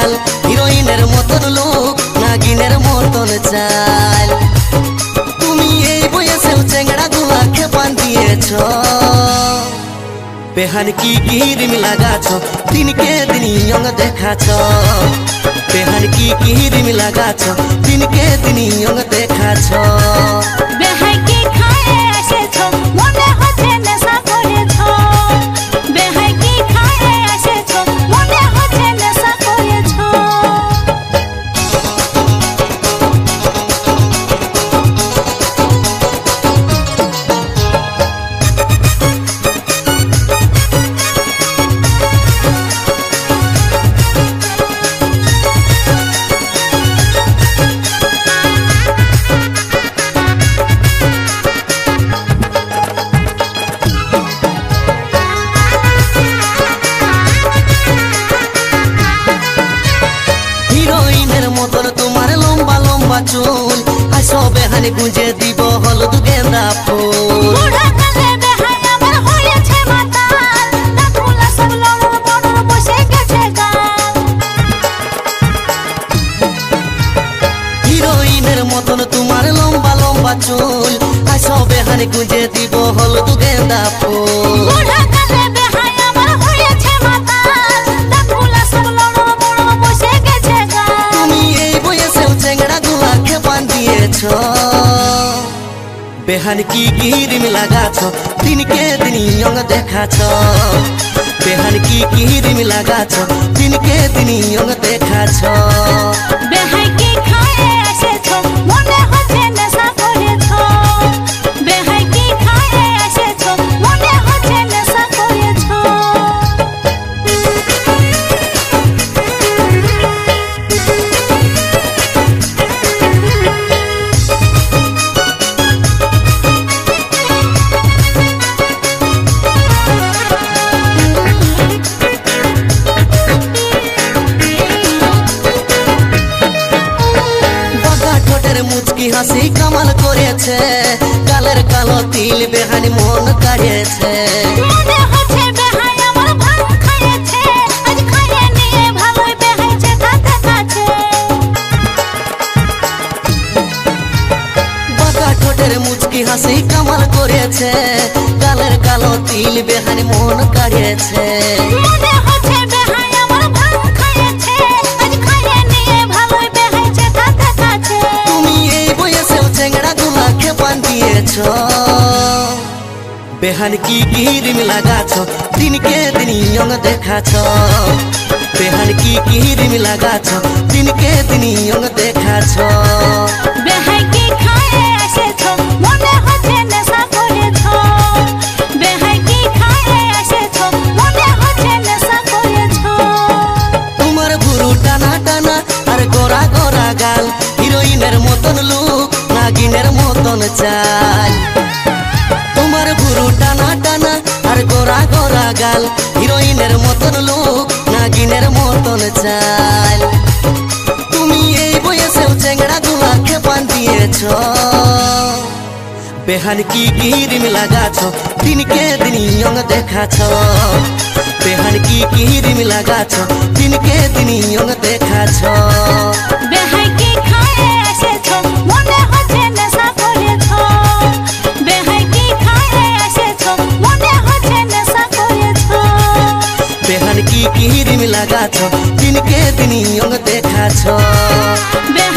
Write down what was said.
গাল হিরোইনের মতন লোক নাগিনের মতন চাল তুমি এই বয়সেও চেংড়া গুলা খেপান দিয়েছ বেহান কি রিম লাগাছ দিনকে দিন ইয়ং দেখাছ বেহান কি রিম লাগাছ দিনকে দিন ইয়ং দেখাছ বেহাই কি খায়ে এসেছ মনে হচ্ছে নেশা করেছ বেহাই কি খায়ে এসেছ মনে হচ্ছে নেশা করেছ চুল আসো বেহানি গুঁজে দিব হলুদ গেন্দা ফুল বুড়া কালে বেহাই আমার হয়েছে মাতাল নাকুলা সব লড় বড় বসে গেছে গাল হিরোইনের মতন তোমার লম্বা লম্বা চুল আসো বেহানি গুঁজে দিব হলুদ গেন্দা ফুল বুড়া কালে বেহাই আমার হয়েছে মাতাল নাকুলা সব লড় বড় বসে গেছে গাল তুমি এই বয়সেও চেংড়া গুলা খেপান দিয়েছ বেহান কি রিম লাগাছ দিনকে দিন ইয়ং দেখাছ বেহান কি রিম লাগাছ দিনকে দিন ইয়ং দেখাছ বেহাই কি খায়ে এসেছ মনে হচ্ছে নেশা করেছ বেহাই কি খায়ে এসেছ মনে হচ্ছে নেশা করেছ মুচকি হাসি কামাল করেছে গালের কালো তিল বেহানি মন কাড়িয়েছে মনে হচ্ছে বেহাই আমার ভাঙ খাইয়েছে আজ খাইয়ে নিয়ে ভালোই বেহাই চেতা দেখাচ্ছে বাঁকা ঠোঁটের মুচকি হাসি কামাল করেছে গালের কালো তিল বেহানি মন কাড়িয়েছে মনে হচ্ছে বেহাই আমার ভাঙ খাইয়েছে আজ খাইয়ে নিয়ে ভালোই বেহাই চেতা দেখাচ্ছে তুমি এই বয়সেও চেংড়া গুলা খেপান দিয়েছ বেহান কি রিম লাগাছ দিনকে দিন ইয়ং দেখাছ বেহান কি রিম লাগাছ দিনকে দিন ইয়ং দেখাছ বেহাই কি খায়ে এসেছ মনে হচ্ছে নেশা করেছ বেহাই কি খায়ে এসেছ মনে হচ্ছে নেশা করেছ তোমার ভুরু টানা টানা আর গোরা গোরা গাল হিরোইনের মতন লুক নাগিনের মতন চাল তোমার ভুরু টানা টানা আর গোরা গোরা গাল হিরোইনের মতন লুক নাগিনের মতন চাল তুমি এই বয়সেও চেংড়া গুলা খেপান দিয়েছ বেহান কি রিম লাগাছ দিনকে দিন ইয়ং দেখাছ বেহান কি রিম লাগাছ দিনকে দিন ইয়ং দেখাছ বেহাই কি খায়ে এসেছ মনে হচ্ছে নেশা করেছ বেহাই কি খায়ে এসেছ মনে হচ্ছে নেশা করেছ বেহান কি রিম লাগাছ দিনকে দিন ইয়ং দেখাছ বেহাই